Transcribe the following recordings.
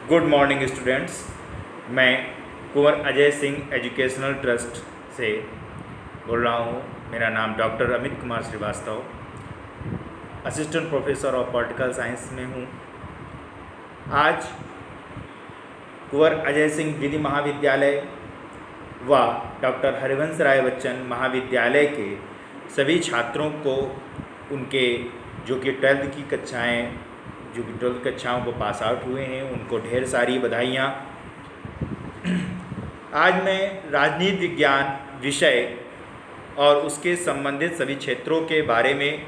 Good morning students. मैं Kunwar Ajay Singh educational trust से बोल रहा हूँ। मेरा नाम doctor Amit Kumar Srivastava, assistant professor of political science में हूँ। आज कुंवर अजय सिंह विधि महाविद्यालय व डॉक्टर हरिवंश राय बच्चन महाविद्यालय के सभी छात्रों को उनके जो कि 12th की कक्षाओं को पास आउट हुए हैं, उनको ढेर सारी बधाइयाँ। आज मैं राजनीति विज्ञान विषय और उसके संबंधित सभी क्षेत्रों के बारे में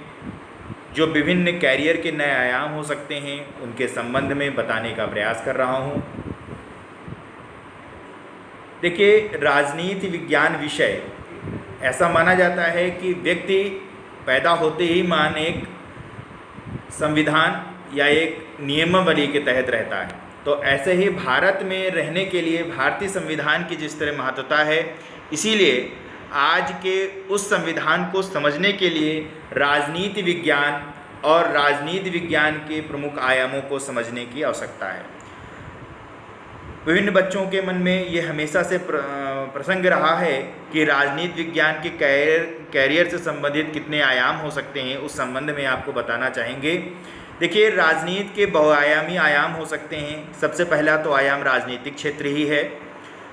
जो विभिन्न कैरियर के नए आयाम हो सकते हैं उनके संबंध में बताने का प्रयास कर रहा हूँ। देखिए, राजनीति विज्ञान विषय ऐसा माना जाता है कि व्यक्ति पैदा होते ही एक संविधान या एक नियमावली के तहत रहता है। तो ऐसे ही भारत में रहने के लिए भारतीय संविधान की जिस तरह महत्वता है, इसीलिए आज के उस संविधान को समझने के लिए राजनीति विज्ञान और राजनीति विज्ञान के प्रमुख आयामों को समझने की आवश्यकता है। विभिन्न बच्चों के मन में ये हमेशा से प्रसंग रहा है कि राजनीति विज्ञान के कैरियर से संबंधित कितने आयाम हो सकते हैं, उस संबंध में आपको बताना चाहेंगे। देखिए, राजनीति के बहुआयामी आयाम हो सकते हैं। सबसे पहला तो आयाम राजनीतिक क्षेत्र ही है।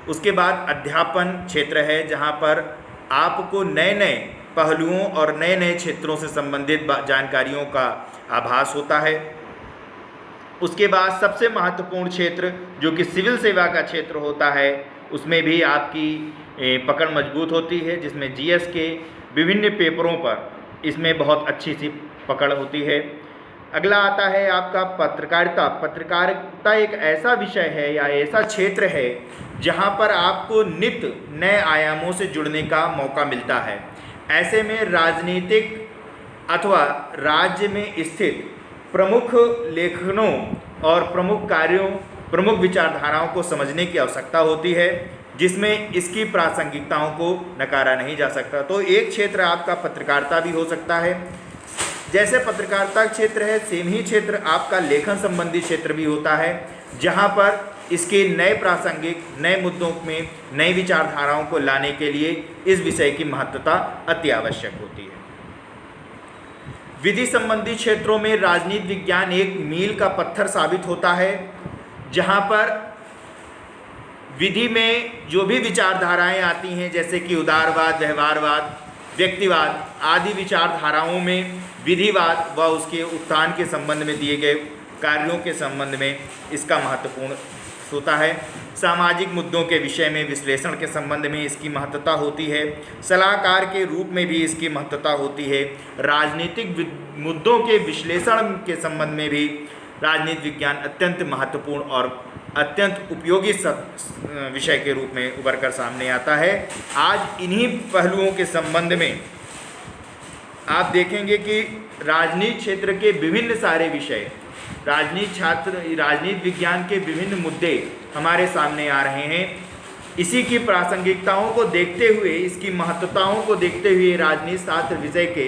उसके बाद अध्यापन क्षेत्र है, जहाँ पर आपको नए नए पहलुओं और नए नए क्षेत्रों से संबंधित जानकारियों का आभास होता है। उसके बाद सबसे महत्वपूर्ण क्षेत्र जो कि सिविल सेवा का क्षेत्र होता है, उसमें भी आपकी पकड़ मजबूत होती है, जिसमें जीएस के विभिन्न पेपरों पर इसमें बहुत अच्छी सी पकड़ होती है। अगला आता है आपका पत्रकारिता। पत्रकारिता एक ऐसा विषय है या ऐसा क्षेत्र है जहां पर आपको नित्य नए आयामों से जुड़ने का मौका मिलता है। ऐसे में राजनीतिक अथवा राज्य में स्थित प्रमुख लेखनों और प्रमुख कार्यों, प्रमुख विचारधाराओं को समझने की आवश्यकता होती है, जिसमें इसकी प्रासंगिकताओं को नकारा नहीं जा सकता। तो एक क्षेत्र आपका पत्रकारिता भी हो सकता है। जैसे पत्रकारिता क्षेत्र है, सेम ही क्षेत्र आपका लेखन संबंधी क्षेत्र भी होता है, जहां पर इसके नए प्रासंगिक नए मुद्दों में नई विचारधाराओं को लाने के लिए इस विषय की महत्वता अति आवश्यक होती है। विधि संबंधी क्षेत्रों में राजनीति विज्ञान एक मील का पत्थर साबित होता है, जहां पर विधि में जो भी विचारधाराएं आती हैं, जैसे कि उदारवाद, व्यवहारवाद, व्यक्तिवाद आदि विचारधाराओं में विधिवाद व उसके उत्थान के संबंध में दिए गए कार्यों के संबंध में इसका महत्वपूर्ण होता है। सामाजिक मुद्दों के विषय में विश्लेषण के संबंध में इसकी महत्वता होती है। सलाहकार के रूप में भी इसकी महत्वता होती है। राजनीतिक मुद्दों के विश्लेषण के संबंध में भी राजनीति विज्ञान अत्यंत महत्वपूर्ण और अत्यंत उपयोगी विषय के रूप में उभर कर सामने आता है। आज इन्हीं पहलुओं के संबंध में आप देखेंगे कि राजनीति क्षेत्र के विभिन्न सारे विषय, राजनीति विज्ञान के विभिन्न मुद्दे हमारे सामने आ रहे हैं। इसी की प्रासंगिकताओं को देखते हुए, इसकी महत्वताओं को देखते हुए राजनीति शास्त्र विषय के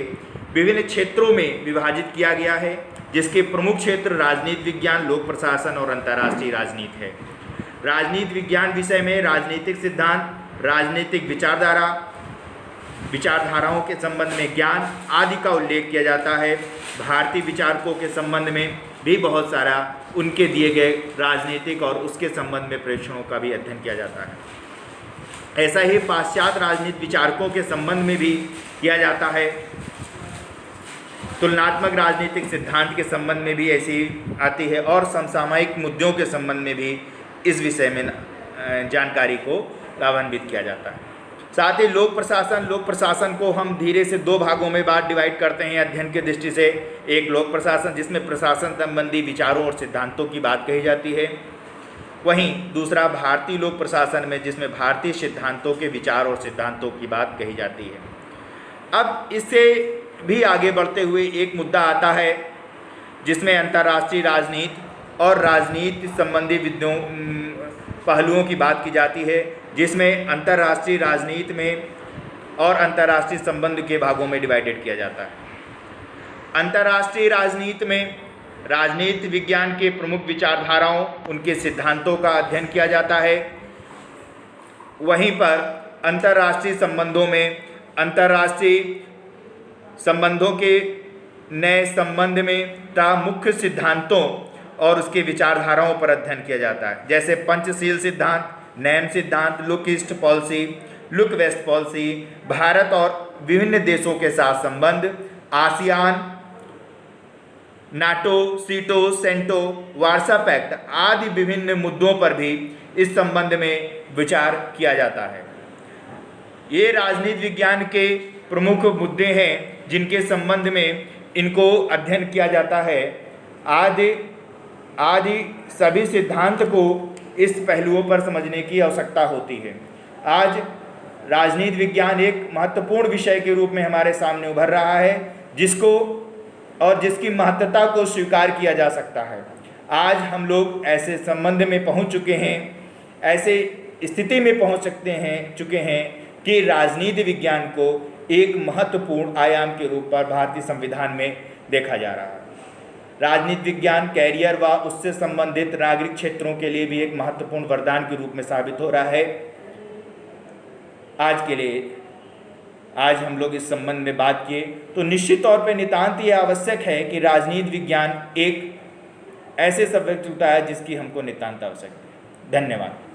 विभिन्न क्षेत्रों में विभाजित किया गया है, जिसके प्रमुख क्षेत्र राजनीति विज्ञान, लोक प्रशासन और अंतर्राष्ट्रीय राजनीति है। राजनीति विज्ञान विषय में राजनीतिक सिद्धांत, राजनीतिक विचारधाराओं के संबंध में ज्ञान आदि का उल्लेख किया जाता है। भारतीय विचारकों के संबंध में भी बहुत सारा उनके दिए गए राजनीतिक और उसके संबंध में प्रेक्षणों का भी अध्ययन किया जाता है। ऐसा ही पाश्चात्य राजनीति विचारकों के संबंध में भी किया जाता है। तुलनात्मक राजनीतिक सिद्धांत के संबंध में भी ऐसी आती है और समसामयिक मुद्दों के संबंध में भी इस विषय में जानकारी को लाभान्वित किया जाता है। साथ ही लोक प्रशासन को हम धीरे से दो भागों में डिवाइड करते हैं अध्ययन की दृष्टि से। एक लोक प्रशासन, जिसमें प्रशासन संबंधी विचारों और सिद्धांतों की बात कही जाती है। वहीं दूसरा भारतीय लोक प्रशासन में, जिसमें भारतीय सिद्धांतों के विचार और सिद्धांतों की बात कही जाती है। अब इससे भी आगे बढ़ते हुए एक मुद्दा आता है जिसमें अंतर्राष्ट्रीय राजनीति और राजनीति संबंधी पहलुओं की बात की जाती है, जिसमें अंतर्राष्ट्रीय राजनीति में और अंतर्राष्ट्रीय संबंध के भागों में डिवाइडेड किया जाता है। अंतर्राष्ट्रीय राजनीति में राजनीति विज्ञान के प्रमुख विचारधाराओं, उनके सिद्धांतों का अध्ययन किया जाता है। वहीं पर अंतर्राष्ट्रीय संबंधों में अंतर्राष्ट्रीय संबंधों के नए संबंध में तथा मुख्य सिद्धांतों और उसके विचारधाराओं पर अध्ययन किया जाता है, जैसे पंचशील सिद्धांत, नैम सिद्धांत, look east policy, look west policy, Bharat और विभिन्न देशों के साथ संबंध, ASEAN, NATO, SEATO, CENTO, Warsaw pact आदि विभिन्न मुद्दों पर भी इस संबंध में विचार किया जाता है। ये राजनीति विज्ञान के प्रमुख मुद्दे हैं जिनके संबंध में इनको अध्ययन किया जाता है। आदि सभी सिद्धांत को इस पहलुओं पर समझने की आवश्यकता होती है। आज राजनीति विज्ञान एक महत्वपूर्ण विषय के रूप में हमारे सामने उभर रहा है, जिसकी महत्ता को स्वीकार किया जा सकता है। आज हम लोग ऐसे संबंध में पहुंच चुके हैं, ऐसे स्थिति में पहुंच चुके हैं कि राजनीति विज्ञान को एक महत्वपूर्ण आयाम के रूप पर भारतीय संविधान में देखा जा रहा है। राजनीति विज्ञान कैरियर व उससे संबंधित नागरिक क्षेत्रों के लिए भी एक महत्वपूर्ण वरदान के रूप में साबित हो रहा है। आज हम लोग इस संबंध में बात किए तो निश्चित तौर पे नितांत ये आवश्यक है कि राजनीति विज्ञान एक ऐसे सब्जेक्ट होता है जिसकी हमको नितांत आवश्यकता है। धन्यवाद।